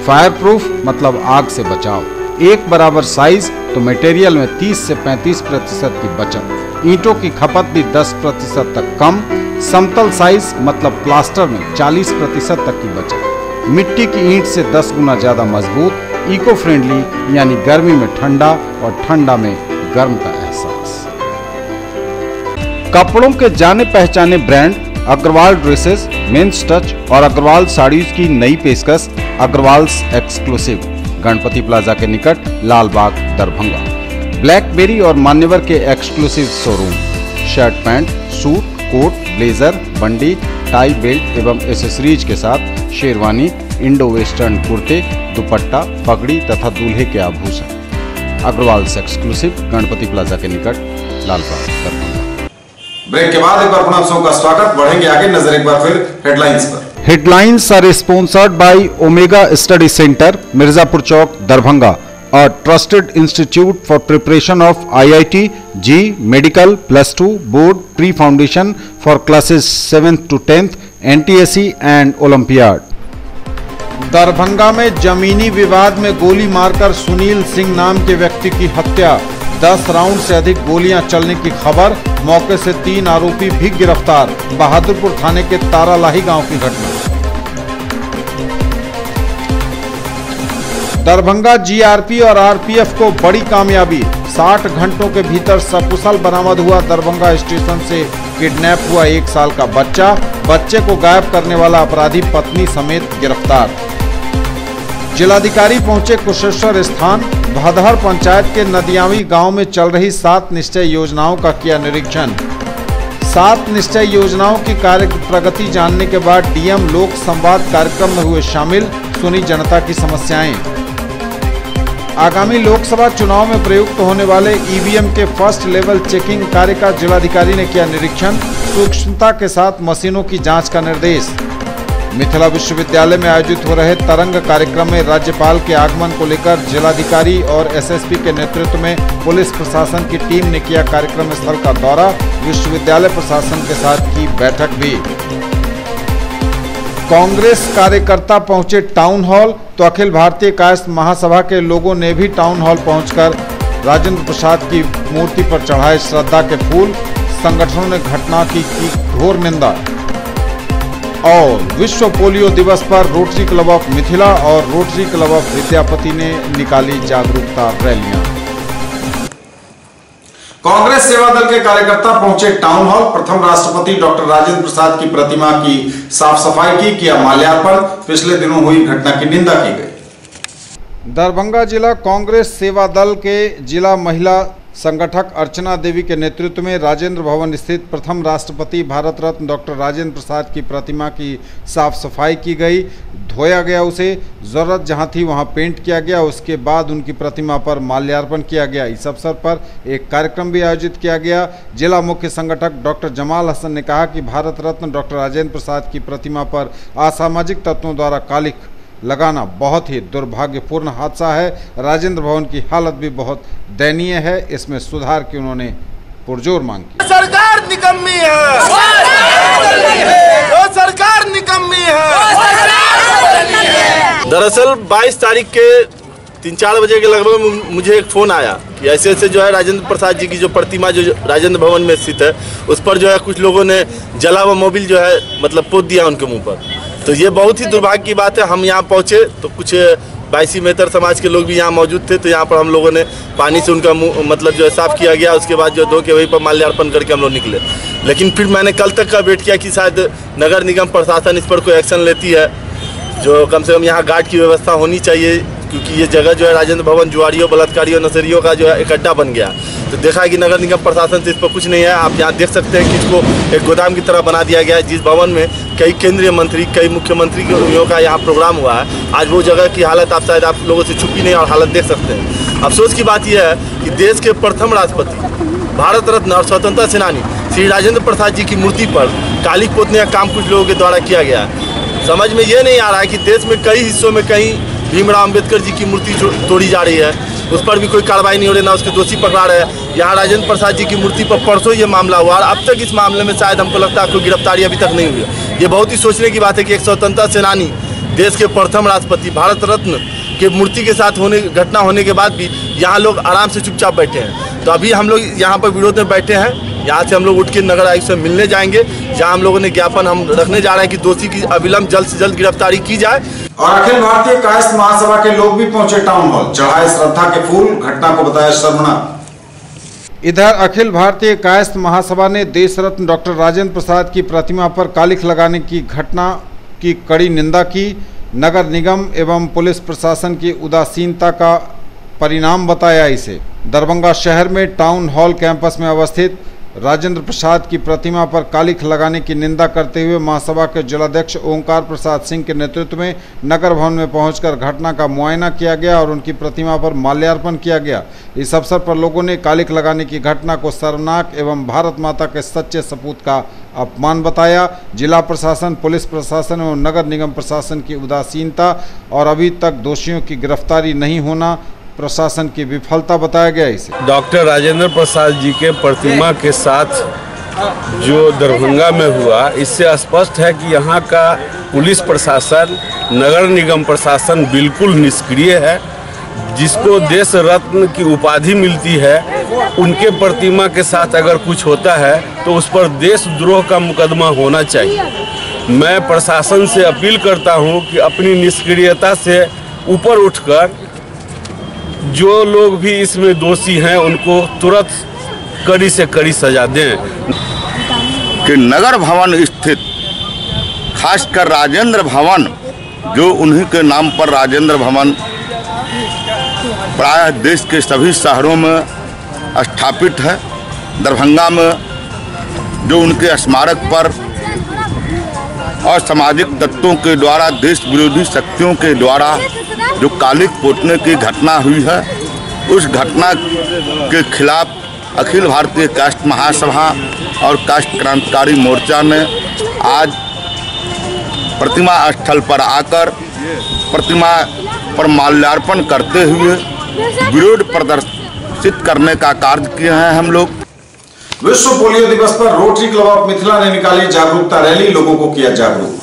फायर प्रूफ मतलब आग से बचाव, एक बराबर साइज तो मटेरियल में 30 से 35% की बचत, ईंटों की खपत भी 10% तक कम, समतल साइज मतलब प्लास्टर में 40% तक की बचत, मिट्टी की ईंट से 10 गुना ज्यादा मजबूत, इको फ्रेंडली यानी गर्मी में ठंडा और ठंडा में गर्म का एहसास। कपड़ों के जाने पहचाने brand Agarwal dresses, mens touch और अग्रवाल साड़ीज की नई पेशकश अग्रवाल्स एक्सक्लूसिव, गणपति प्लाजा के निकट लाल बाग दरभंगा। ब्लैकबेरी और मान्यवर के exclusive showroom, shirt pant, suit, coat, blazer, बंडी, टाई, बेल्ट एवं एसेसरीज के साथ शेरवानी, इंडो वेस्टर्न कुर्ते, दुपट्टा, पगड़ी तथा दूल्हे के आभूषण। अग्रवाल्स एक्सक्लूसिव, गणपति प्लाजा के निकट लालबाग दरभंगा। ब्रेक के बाद एक बार पुनः आपका स्वागत। बढ़ेंगे आगे, नजर एक बार फिर हेडलाइंस पर। Headlines are sponsored by Omega Study Center, Mirzapur Chowk, Darbhanga, a trusted institute for preparation of IIT, JEE, Medical, +2, Board, Pre-Foundation for classes 7th to 10th, NTSE and Olympiad। Darbhanga में जमीनी विवाद में गोली मारकर सुनील सिंह नाम के व्यक्ति की हत्या, 10 राउंड से अधिक गोलियां चलने की खबर, मौके से 3 आरोपी भी गिरफ्तार। बहादुरपुर थाने के तारालाही गांव की घटना। दरभंगा जीआरपी और आरपीएफ को बड़ी कामयाबी, 60 घंटों के भीतर सकुशल बरामद हुआ दरभंगा स्टेशन से किडनैप हुआ 1 साल का बच्चा, बच्चे को गायब करने वाला अपराधी पत्नी समेत गिरफ्तार। जिलाधिकारी पहुंचे कुशेश्वर स्थान, भदहर पंचायत के नदियावी गांव में चल रही 7 निश्चय योजनाओं का किया निरीक्षण। 7 निश्चय योजनाओं की कार्य प्रगति जानने के बाद डीएम लोक संवाद कार्यक्रम में हुए शामिल, सुनी जनता की समस्याएं। आगामी लोकसभा चुनाव में प्रयुक्त होने वाले ईवीएम के फर्स्ट लेवल चेकिंग कार्य का जिलाधिकारी ने किया निरीक्षण, सूक्ष्मता के साथ मशीनों की जांच का निर्देश। मिथिला विश्वविद्यालय में आयोजित हो रहे तरंग कार्यक्रम में राज्यपाल के आगमन को लेकर जिलाधिकारी और एसएसपी के नेतृत्व में पुलिस प्रशासन की टीम ने किया कार्यक्रम स्थल का दौरा, विश्वविद्यालय प्रशासन के साथ की बैठक भी। कांग्रेस कार्यकर्ता पहुंचे टाउन हॉल तो अखिल भारतीय कायस्थ महासभा के लोगों ने भी टाउन हॉल पहुंचकर राजेंद्र प्रसाद की मूर्ति पर चढ़ाए श्रद्धा के फूल। संगठनों ने घटना की घोर निंदा। और विश्व पोलियो दिवस पर रोटरी क्लब ऑफ मिथिला और रोटरी क्लब ऑफ विद्यापति ने निकाली जागरूकता रैलियां। कांग्रेस सेवा दल के कार्यकर्ता पहुंचे टाउन हॉल, प्रथम राष्ट्रपति डॉक्टर राजेंद्र प्रसाद की प्रतिमा की साफ सफाई की, किया माल्यार्पण, पिछले दिनों हुई घटना की निंदा की गई। दरभंगा जिला कांग्रेस सेवा दल के जिला महिला संगठक अर्चना देवी के नेतृत्व में राजेंद्र भवन स्थित प्रथम राष्ट्रपति भारत रत्न डॉक्टर राजेंद्र प्रसाद की प्रतिमा की साफ सफाई की गई, धोया गया, उसे ज़रूरत जहां थी वहां पेंट किया गया। उसके बाद उनकी प्रतिमा पर माल्यार्पण किया गया। इस अवसर पर एक कार्यक्रम भी आयोजित किया गया। जिला मुख्य संगठक डॉक्टर जमाल हसन ने कहा कि भारत रत्न डॉक्टर राजेंद्र प्रसाद की प्रतिमा पर असामाजिक तत्वों द्वारा कालिख लगाना बहुत ही दुर्भाग्यपूर्ण हादसा है। राजेंद्र भवन की हालत भी बहुत दयनीय है, इसमें सुधार की उन्होंने पुरजोर मांग की। सरकार निकम्मी है, तो सरकार निकम्मी है। दरअसल 22 तारीख के 3-4 बजे के लगभग मुझे एक फ़ोन आया कि ऐसे ऐसे जो है राजेंद्र प्रसाद जी की जो प्रतिमा जो राजेंद्र भवन में स्थित है उस पर जो है कुछ लोगों ने जला हुआ मोबिल जो है मतलब पोत दिया उनके मुंह पर। तो ये बहुत ही दुर्भाग्य की बात है। हम यहाँ पहुँचे तो कुछ बाईसी मेहतर समाज के लोग भी यहाँ मौजूद थे, तो यहाँ पर हम लोगों ने पानी से उनका मुँह मतलब जो है साफ़ किया गया। उसके बाद जो धो के वहीं पर माल्यार्पण करके हम लोग निकले। लेकिन फिर मैंने कल तक का वेट किया कि शायद नगर निगम प्रशासन इस पर कोई एक्शन लेती है, जो कम से कम यहाँ गार्ड की व्यवस्था होनी चाहिए, क्योंकि ये जगह जो है राजेंद्र भवन जुआरियों, बलात्कारियों, नशेड़ियों का जो है इकट्ठा बन गया। तो देखा है कि नगर निगम प्रशासन से इस पर कुछ नहीं है। आप यहाँ देख सकते हैं कि इसको एक गोदाम की तरह बना दिया गया है, जिस भवन में कई केंद्रीय मंत्री, कई मुख्यमंत्री का यहाँ प्रोग्राम हुआ है। आज वो जगह की हालत आप शायद आप लोगों से छुपी नहीं और हालत देख सकते हैं। अफसोस की बात यह है कि देश के प्रथम राष्ट्रपति, भारत रत्न और स्वतंत्रता सेनानी श्री राजेंद्र प्रसाद जी की मूर्ति पर कालिख पोतने का काम कुछ लोगों के द्वारा किया गया है। समझ में ये नहीं आ रहा है कि देश में कई हिस्सों में कहीं भीमराव अंबेडकर जी की मूर्ति तोड़ी जा रही है, उस पर भी कोई कार्रवाई नहीं हो रही, ना उसके दोषी पकड़ा रहे हैं। यहाँ राजेंद्र प्रसाद जी की मूर्ति पर परसों ये मामला हुआ और अब तक इस मामले में शायद हमको लगता है कोई गिरफ्तारी अभी तक नहीं हुई है। ये बहुत ही सोचने की बात है कि एक स्वतंत्रता सेनानी, देश के प्रथम राष्ट्रपति, भारत रत्न के मूर्ति के साथ घटना होने के बाद भी यहाँ लोग आराम से चुपचाप बैठे हैं। तो अभी हम लोग यहाँ पर विरोध में बैठे हैं। यहाँ से हम लोग उठ के नगर आयुक्त से मिलने जाएंगे, जहाँ हम लोगों ने ज्ञापन हम रखने जा रहे हैं कि दोषी की अविलंब जल्द से जल्द गिरफ्तारी की जाए। और अखिल भारतीय कायस्थ महासभा के लोग भी पहुंचे टाउन हॉल, चढ़ाए श्रद्धा के फूल, घटना को बताया शर्मनाक। इधर अखिल भारतीय कायस्थ महासभा ने देश रत्न डॉक्टर राजेंद्र प्रसाद की प्रतिमा पर कालिख लगाने की घटना की कड़ी निंदा की। नगर निगम एवं पुलिस प्रशासन की उदासीनता का परिणाम बताया इसे। दरभंगा शहर में टाउन हॉल कैंपस में अवस्थित राजेंद्र प्रसाद की प्रतिमा पर कालिख लगाने की निंदा करते हुए महासभा के जिलाध्यक्ष ओंकार प्रसाद सिंह के नेतृत्व में नगर भवन में पहुंचकर घटना का मुआयना किया गया और उनकी प्रतिमा पर माल्यार्पण किया गया। इस अवसर पर लोगों ने कालिख लगाने की घटना को शर्मनाक एवं भारत माता के सच्चे सपूत का अपमान बताया। जिला प्रशासन, पुलिस प्रशासन एवं नगर निगम प्रशासन की उदासीनता और अभी तक दोषियों की गिरफ्तारी नहीं होना प्रशासन की विफलता बताया गया इसे। डॉक्टर राजेंद्र प्रसाद जी के प्रतिमा के साथ जो दरभंगा में हुआ, इससे स्पष्ट है कि यहाँ का पुलिस प्रशासन, नगर निगम प्रशासन बिल्कुल निष्क्रिय है। जिसको देश रत्न की उपाधि मिलती है, उनके प्रतिमा के साथ अगर कुछ होता है तो उस पर देशद्रोह का मुकदमा होना चाहिए। मैं प्रशासन से अपील करता हूँ कि अपनी निष्क्रियता से ऊपर उठकर जो लोग भी इसमें दोषी हैं उनको तुरंत कड़ी से कड़ी सजा दें। कि नगर भवन स्थित खासकर राजेंद्र भवन, जो उन्हीं के नाम पर राजेंद्र भवन प्रायः देश के सभी शहरों में स्थापित है, दरभंगा में जो उनके स्मारक पर असामाजिक तत्वों के द्वारा, देश विरोधी शक्तियों के द्वारा जो कालिख पोतने की घटना हुई है, उस घटना के खिलाफ अखिल भारतीय कायस्थ महासभा और कायस्थ क्रांतिकारी मोर्चा ने आज प्रतिमा स्थल पर आकर प्रतिमा पर माल्यार्पण करते हुए विरोध प्रदर्शित करने का कार्य किए हैं। हम लोग विश्व पोलियो दिवस पर रोटरी क्लब ऑफ मिथिला ने निकाली जागरूकता रैली, लोगों को किया जागरूक।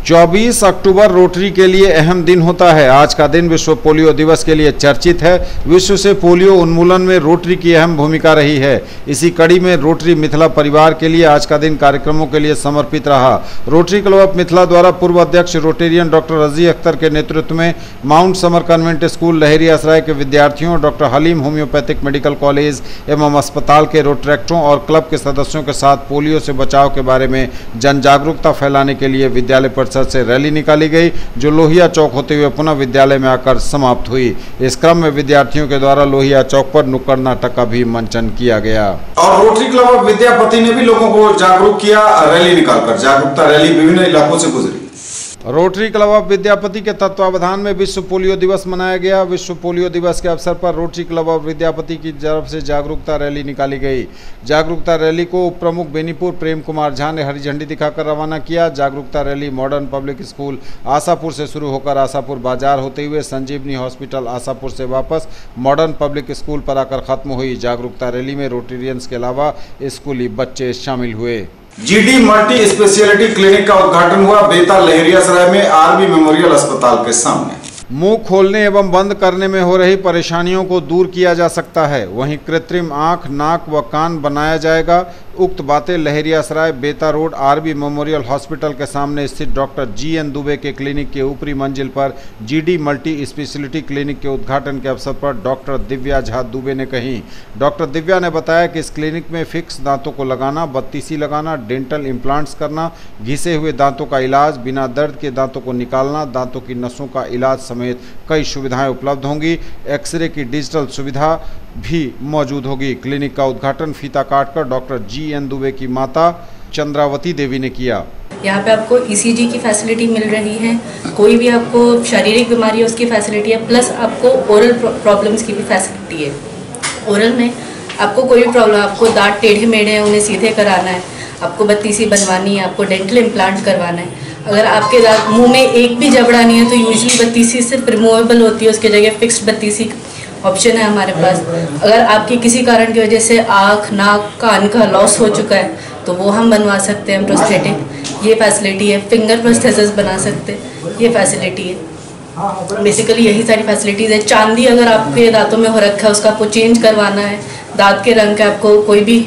24 अक्टूबर रोटरी के लिए अहम दिन होता है। आज का दिन विश्व पोलियो दिवस के लिए चर्चित है। विश्व से पोलियो उन्मूलन में रोटरी की अहम भूमिका रही है। इसी कड़ी में रोटरी मिथिला परिवार के लिए आज का दिन कार्यक्रमों के लिए समर्पित रहा। रोटरी क्लब ऑफ मिथिला द्वारा पूर्व अध्यक्ष रोटेरियन डॉक्टर रजी अख्तर के नेतृत्व में mount summer convent school Laheriasarai के विद्यार्थियों, doctor Halim homoeopathic medical college एवं अस्पताल के रोटरेक्टरों और क्लब के सदस्यों के साथ पोलियो से बचाव के बारे में जन जागरूकता फैलाने के लिए विद्यालय परिसर परिषद से रैली निकाली गई, जो लोहिया चौक होते हुए पुनः विद्यालय में आकर समाप्त हुई। इस क्रम में विद्यार्थियों के द्वारा लोहिया चौक पर नुक्कड़ नाटक का भी मंचन किया गया। और रोटरी क्लब ऑफ विद्यापति ने भी लोगों को जागरूक किया। रैली निकालकर जागरूकता रैली विभिन्न इलाकों से गुजरी। रोटरी क्लब ऑफ विद्यापति के तत्वावधान में विश्व पोलियो दिवस मनाया गया। विश्व पोलियो दिवस के अवसर पर रोटरी क्लब ऑफ विद्यापति की तरफ से जागरूकता रैली निकाली गई। जागरूकता रैली को उप प्रमुख बेनीपुर प्रेम कुमार झा ने हरी झंडी दिखाकर रवाना किया। जागरूकता rally modern public school Ashapur से शुरू होकर आशापुर बाजार होते हुए संजीवनी हॉस्पिटल आशापुर से वापस मॉडर्न पब्लिक स्कूल पर आकर खत्म हुई। जागरूकता रैली में रोटेरियंस के अलावा स्कूली बच्चे शामिल हुए। जीडी मल्टी स्पेशलिटी क्लिनिक का उद्घाटन हुआ बेता लहेरियासराय में आरबी मेमोरियल अस्पताल के सामने। मुंह खोलने एवं बंद करने में हो रही परेशानियों को दूर किया जा सकता है, वहीं कृत्रिम आंख, नाक व कान बनाया जाएगा। उक्त बातें Laheriasarai Beta road RB memorial hospital के सामने स्थित डॉक्टर GN दुबे के क्लिनिक के ऊपरी मंजिल पर जीडी मल्टी स्पेशलिटी क्लिनिक के उद्घाटन के अवसर पर डॉक्टर दिव्या झा दुबे ने कही। डॉक्टर दिव्या ने बताया कि इस क्लिनिक में फिक्स दांतों को लगाना, बत्तीसी लगाना, डेंटल इम्प्लांट्स करना, घिसे हुए दांतों का इलाज, बिना दर्द के दांतों को निकालना, दांतों की नसों का इलाज समेत कई सुविधाएं उपलब्ध होंगी। एक्सरे की डिजिटल सुविधा भी मौजूद होगी। क्लिनिक का उद्घाटन फीता काटकर डॉक्टर GN दुबे की माता चंद्रावती देवी ने किया। यहाँ पे आपको ECG की फैसिलिटी मिल रही है, कोई भी आपको शारीरिक बीमारी है उसकी फैसिलिटी है, प्लस आपको ओरल प्रॉब्लम्स की भी फैसिलिटी है। ओरल में आपको कोई भी प्रॉब्लम, आपको दांत टेढ़े मेढ़े हैं उन्हें सीधे कराना है, आपको बत्तीसी बनवानी है, आपको डेंटल इम्प्लांट करवाना है। अगर आपके दांत मुंह में एक भी जबड़ा नहीं है तो यूजुअली बत्तीसी सिर्फ रिमूवेबल होती है, उसकी जगह फिक्स्ड बत्तीसी ऑप्शन है हमारे पास। अगर आपकी किसी कारण की वजह से आँख, नाक, कान का लॉस हो चुका है तो वो हम बनवा सकते हैं प्रोस्थेटिक, ये फैसिलिटी है। फिंगर प्रोस्थेसिस बना सकते हैं, ये फैसिलिटी है। बेसिकली यही सारी फैसिलिटीज़ है। चांदी अगर आपके दांतों में हो रखा है उसका आपको चेंज करवाना है, दांत के रंग का आपको कोई भी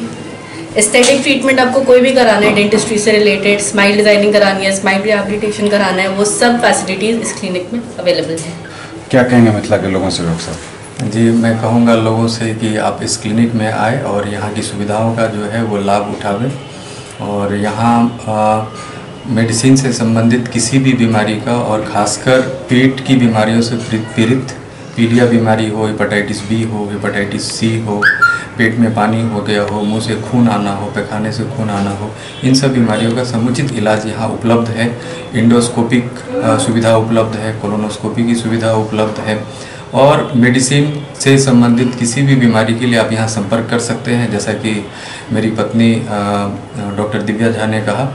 एस्थेटिक ट्रीटमेंट आपको कोई भी कराना है, डेंटिस्ट्री से रिलेटेड, स्माइल डिज़ाइनिंग करानी है, स्माइल रिहैबिलिटेशन कराना है, वो सब फैसिलिटीज़ इस क्लिनिक में अवेलेबल है। क्या कहेंगे मिथिला के लोगों से डॉक्टर साहब? जी, मैं कहूँगा लोगों से कि आप इस क्लिनिक में आए और यहाँ की सुविधाओं का जो है वो लाभ उठावें। और यहाँ मेडिसिन से संबंधित किसी भी बीमारी का, और ख़ासकर पेट की बीमारियों से पीड़ित, पीलिया बीमारी हो, हेपेटाइटिस B हो, हेपेटाइटिस C हो, पेट में पानी हो गया हो, मुंह से खून आना हो, पैखाने से खून आना हो, इन सब बीमारियों का समुचित इलाज यहाँ उपलब्ध है। इंडोस्कोपिक सुविधा उपलब्ध है, कोलोनोस्कोपी की सुविधा उपलब्ध है, और मेडिसिन से संबंधित किसी भी बीमारी के लिए आप यहाँ संपर्क कर सकते हैं। जैसा कि मेरी पत्नी डॉक्टर दिव्या झा ने कहा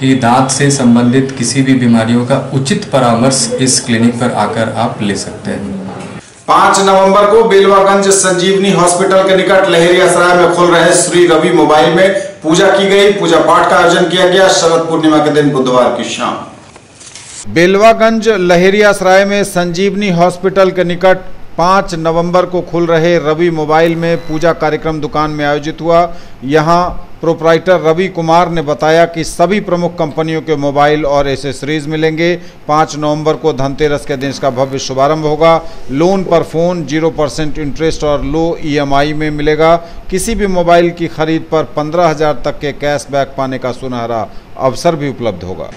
कि दांत से संबंधित किसी भी बीमारियों का उचित परामर्श इस क्लिनिक पर आकर आप ले सकते हैं। 5 नवंबर को बेलवागंज संजीवनी हॉस्पिटल के निकट लहेरियासराय में खुल रहे श्री रवि मोबाइल में पूजा की गई। पूजा पाठ का आयोजन किया गया शरद पूर्णिमा के दिन बुधवार की शाम। बेलवागंज लहेरियासराय में संजीवनी हॉस्पिटल के निकट 5 नवंबर को खुल रहे रवि मोबाइल में पूजा कार्यक्रम दुकान में आयोजित हुआ। यहां प्रोप्राइटर रवि कुमार ने बताया कि सभी प्रमुख कंपनियों के मोबाइल और एसेसरीज मिलेंगे। 5 नवंबर को धनतेरस के दिन इसका भव्य शुभारंभ होगा। लोन पर फ़ोन 0% इंटरेस्ट और लो EMI में मिलेगा। किसी भी मोबाइल की खरीद पर 15,000 तक के कैशबैक पाने का सुनहरा अवसर भी उपलब्ध होगा।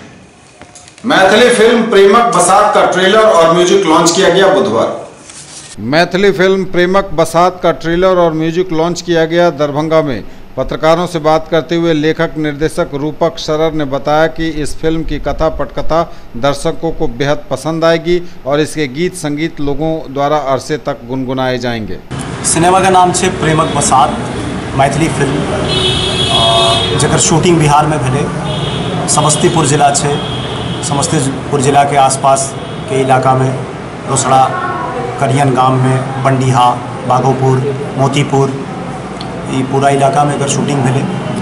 मैथिली फिल्म प्रेमक बसात का ट्रेलर और म्यूजिक लॉन्च किया गया बुधवार। मैथिली फिल्म प्रेमक बसात का ट्रेलर और म्यूजिक लॉन्च किया गया दरभंगा में। पत्रकारों से बात करते हुए लेखक निर्देशक रूपक शरर ने बताया कि इस फिल्म की कथा पटकथा दर्शकों को बेहद पसंद आएगी और इसके गीत संगीत लोगों द्वारा अरसे तक गुनगुनाए जाएंगे। सिनेमा का नाम है प्रेमक बसात, मैथिली फिल्म जकर शूटिंग बिहार में भेले। समस्तीपुर जिला है, समस्तीपुर जिला के आसपास के इलाका में रोसड़ा, करियन गांव में, बंडीहा, बाघोपुर, मोतीपुर, ये पूरा इलाका में अगर शूटिंग भेले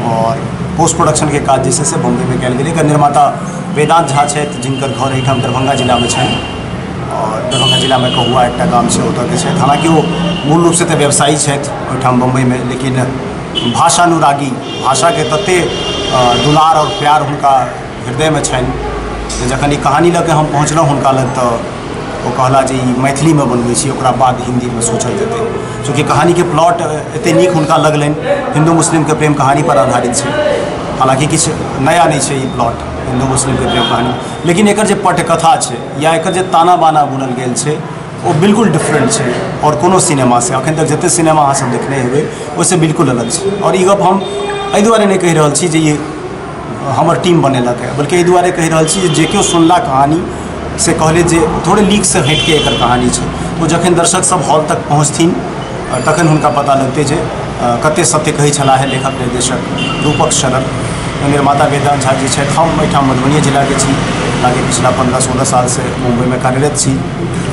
और पोस्ट प्रोडक्शन के काज जैसे से बॉम्बे में कल गए। एकर निर्माता वेदांत झा है जिनकर घर एहिठाम दरभंगा जिला में है और दरभंगा जिला में कहुआ एक गाँव से होता के। हालांकि वो मूल रूप से तो व्यवसायी है ओहिठाम बम्बई में, लेकिन भाषानुरागी, भाषा के तते दुलार और प्यार उनका हृदय में छन। जखन ई कहानी लगे हम पहुँचल हुनका लग तो वो कहला जे मैथिली में बनबै छी, ओकरा बाद हिंदी में सोचल जेतै। चूँकि कहानी के प्लॉट एते नीक हुनका लगलनि, हिंदू मुस्लिम के प्रेम कहानी पर आधारित है हालांकि किछु नया नहीं है ये प्लॉट हिंदू मुस्लिम के प्रेम कहानी, लेकिन एकर जे पटकथा है या एकर जे ताना बाना बुनल गेल है वो बिल्कुल डिफरेंट है और कोनो सिनेमा से अखन तक जते सिनेमा अहाँ सब देखने हुए उससे बिल्कुल अलग है। और ई गप हम एहि दुआरे नहीं कहि रहल छी जे ये हमर टीम बनेलक है, बल्कि एहि दुआरे कहि रहल छी जे केओ सुनला कहानी से कहले जे थोड़े लीक से हट के एकर कहानी है, तो जखन दर्शक सब हॉल तक पहुँचथिन तखन हुनका पता लगते जे कते सत्य कहै छलाह है लेखक निर्देशक रूपक शरण, निर्माता वेदांत झा जी छथि। हम एहिठाम मधुबनी जिला के छी, लागे पिछला 15-16 साल से मुंबई में कार्यरत छी।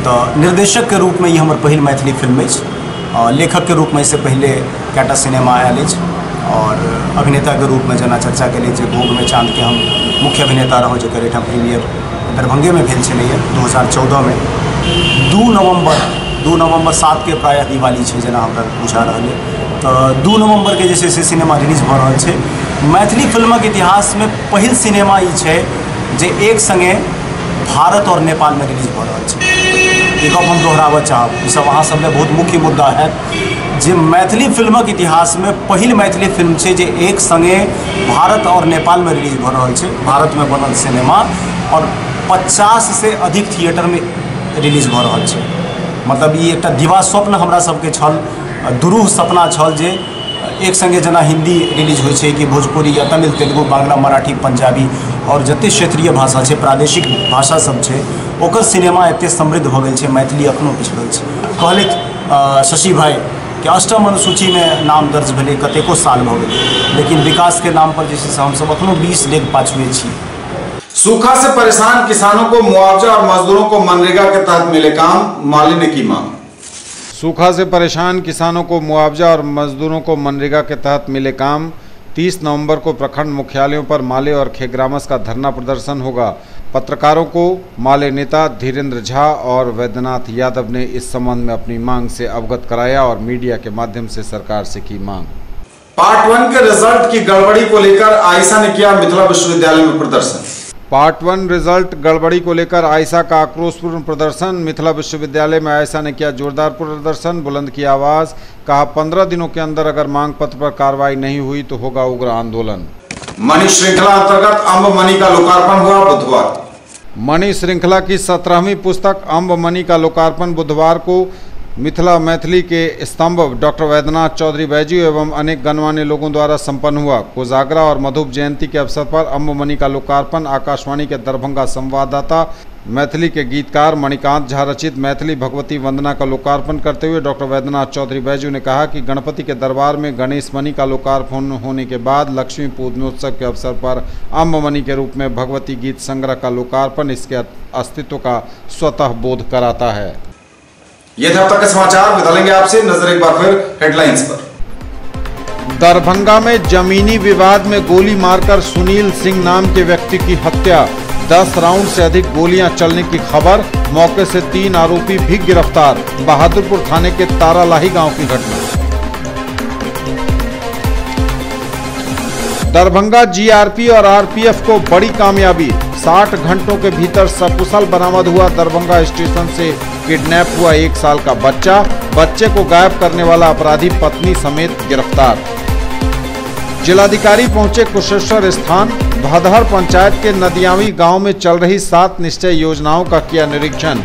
तो निर्देशक के रूप में ये हमर पहिल मैथिली फिल्म है। लेखक के रूप में इससे पहले कैटा सिनेमा आयल है और अभिनेता के रूप में जना चर्चा के लिए भोग में चांद के हम मुख्य अभिनेता रहूँ, जकर एहिठाम प्रीमियर दरभंगे में भेल छलैया 2014 में। 2 नवंबर 7 के प्रायः दिवाली है जना हमरा बुझा रहा है। तो 2 नवंबर के जैसे सिनेमा रिलीज भ रहा है। मैथिली फिल्मक इतिहास में पहिल सिनेमा ई है जे एक संगे भारत और नेपाल में रिलीज भ रहा है। एक हम दोहराव चाहब, ई सब अहाँ सब बहुत मुख्य मुद्दा है जे मैथिली फिल्मक इतिहास में पहिल मैथिली फिल्म है जे एक संगे भारत और नेपाल में रिलीज भ रहा है। भारत में बनल सिनेमा और 50 से अधिक थिएटर में रिलीज भ रहा है। मतलब ये एक दिवा स्वप्न हमरा सबके छल, दुरूह सपना छल जे एक संगे जना हिंदी रिलीज होइ छै कि भोजपुरी या तमिल, तेलुगु, बांग्ला, मराठी, पंजाबी और जते क्षेत्रीय भाषा है, प्रादेशिक भाषा सब है, ओकर सिनेमा एते समृद्ध हो गई है। मैथिली अखनो पिछड़ल है। कहले शशि भाई कि अष्टम अनुसूची में नाम दर्ज भेले कतेको साल भ गेलै, लेकिन विकास के नाम पर जैसे हम सब अखनो 20 डेग पाछुए छी। सूखा से परेशान किसानों को मुआवजा और मजदूरों को मनरेगा के तहत मिले काम, माले ने की मांग। सूखा से परेशान किसानों को मुआवजा और मजदूरों को मनरेगा के तहत मिले काम। 30 नवंबर को प्रखंड मुख्यालयों पर माले और खेग्रामस का धरना प्रदर्शन होगा। पत्रकारों को माले नेता धीरेन्द्र झा और वैद्यनाथ यादव ने इस संबंध में अपनी मांग से अवगत कराया और मीडिया के माध्यम से सरकार से की मांग। पार्ट 1 के रिजल्ट की गड़बड़ी को लेकर आयशा ने किया मिथिला विश्वविद्यालय में प्रदर्शन। पार्ट 1 रिजल्ट गड़बड़ी को लेकर आयशा का आक्रोशपूर्ण प्रदर्शन। मिथिला विश्वविद्यालय में आयशा ने किया जोरदार प्रदर्शन, बुलंद की आवाज, कहा 15 दिनों के अंदर अगर मांग पत्र पर कार्रवाई नहीं हुई तो होगा उग्र आंदोलन। मणि श्रृंखला अंतर्गत अम्ब मणि का लोकार्पण हुआ बुधवार। मणि श्रृंखला की 17वीं पुस्तक अम्ब मणि का लोकार्पण बुधवार को मिथिला मैथिली के स्तंभ डॉक्टर वैद्यनाथ चौधरी बैजू एवं अनेक गणमान्य लोगों द्वारा संपन्न हुआ। कोजागरा और मधुप जयंती के अवसर पर अम्ब मणि का लोकार्पण आकाशवाणी के दरभंगा संवाददाता मैथिली के गीतकार मणिकांत झा रचित मैथिली भगवती वंदना का लोकार्पण करते हुए डॉक्टर वैद्यनाथ चौधरी बैजू ने कहा कि गणपति के दरबार में गणेश मणि का लोकार्पण होने के बाद लक्ष्मी पूजनोत्सव के अवसर पर अम्ब मणि के रूप में भगवती गीत संग्रह का लोकार्पण इसके अस्तित्व का स्वतः बोध कराता है। ये थे अब तक के समाचार, बदलेंगे आपसे नजर एक बार फिर हेडलाइंस पर। दरभंगा में जमीनी विवाद में गोली मारकर सुनील सिंह नाम के व्यक्ति की हत्या, 10 राउंड से अधिक गोलियां चलने की खबर, मौके से 3 आरोपी भी गिरफ्तार। बहादुरपुर थाने के तारालाही गांव की घटना। दरभंगा जीआरपी और आरपीएफ को बड़ी कामयाबी, 60 घंटों के भीतर सकुशल बरामद हुआ। दरभंगा स्टेशन से किडनैप हुआ 1 साल का बच्चा, बच्चे को गायब करने वाला अपराधी पत्नी समेत गिरफ्तार। जिलाधिकारी पहुंचे कुशेश्वर स्थान, भदहर पंचायत के नदियावी गांव में चल रही 7 निश्चय योजनाओं का किया निरीक्षण।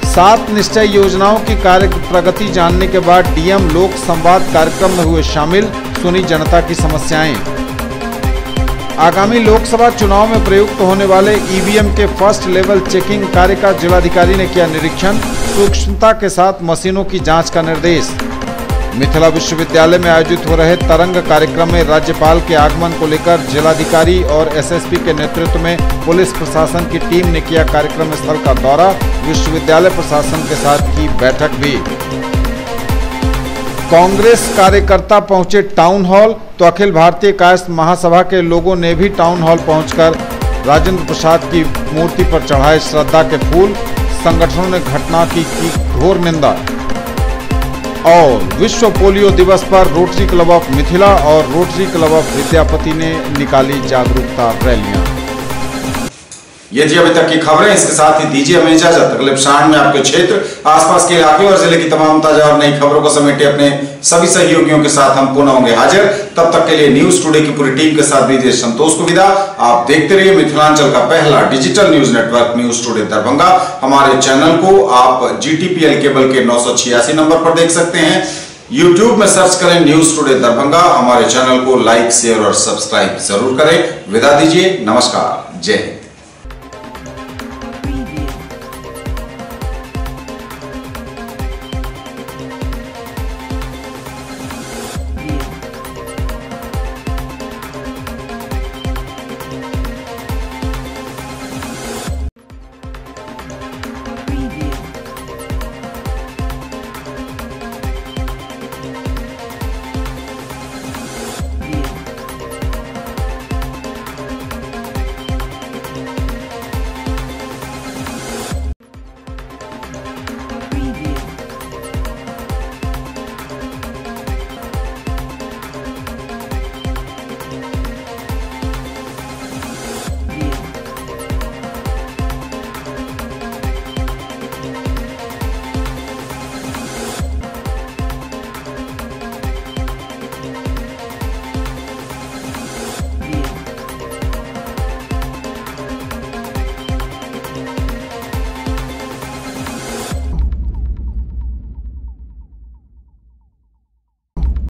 7 निश्चय योजनाओं की कार्य प्रगति जानने के बाद डीएम लोक संवाद कार्यक्रम में हुए शामिल, सुनी जनता की समस्याएं। आगामी लोकसभा चुनाव में प्रयुक्त होने वाले ईवीएम के फर्स्ट लेवल चेकिंग कार्य का जिलाधिकारी ने किया निरीक्षण, सूक्ष्मता के साथ मशीनों की जांच का निर्देश। मिथिला विश्वविद्यालय में आयोजित हो रहे तरंग कार्यक्रम में राज्यपाल के आगमन को लेकर जिलाधिकारी और एसएसपी के नेतृत्व में पुलिस प्रशासन की टीम ने किया कार्यक्रम स्थल का दौरा, विश्वविद्यालय प्रशासन के साथ की बैठक भी। कांग्रेस कार्यकर्ता पहुंचे टाउन हॉल तो अखिल भारतीय कायस्थ महासभा के लोगों ने भी टाउन हॉल पहुंचकर राजेंद्र प्रसाद की मूर्ति पर चढ़ाए श्रद्धा के फूल। संगठनों ने घटना की घोर निंदा। और विश्व पोलियो दिवस पर रोटरी क्लब ऑफ मिथिला और रोटरी क्लब ऑफ विद्यापति ने निकाली जागरूकता रैलियां। ये थी अभी तक की खबरें। इसके साथ ही दीजिए हमें इजाजत। अगले क्षण में आपके क्षेत्र, आसपास के इलाके और जिले की तमाम ताजा और नई खबरों को समेटे अपने सभी सहयोगियों के साथ हम पुनः होंगे हाजिर। तब तक के लिए न्यूज टुडे की पूरी टीम के साथ दीजिए संतोष को विदा। आप देखते रहिए मिथिलांचल का पहला digital news network news today Darbhanga. हमारे चैनल को आप GTPL केबल के 986 नंबर पर देख सकते हैं। YouTube में सर्च करें न्यूज टुडे दरभंगा। हमारे चैनल को लाइक, शेयर और सब्सक्राइब जरूर करें। विदा दीजिए, नमस्कार, जय हिंद।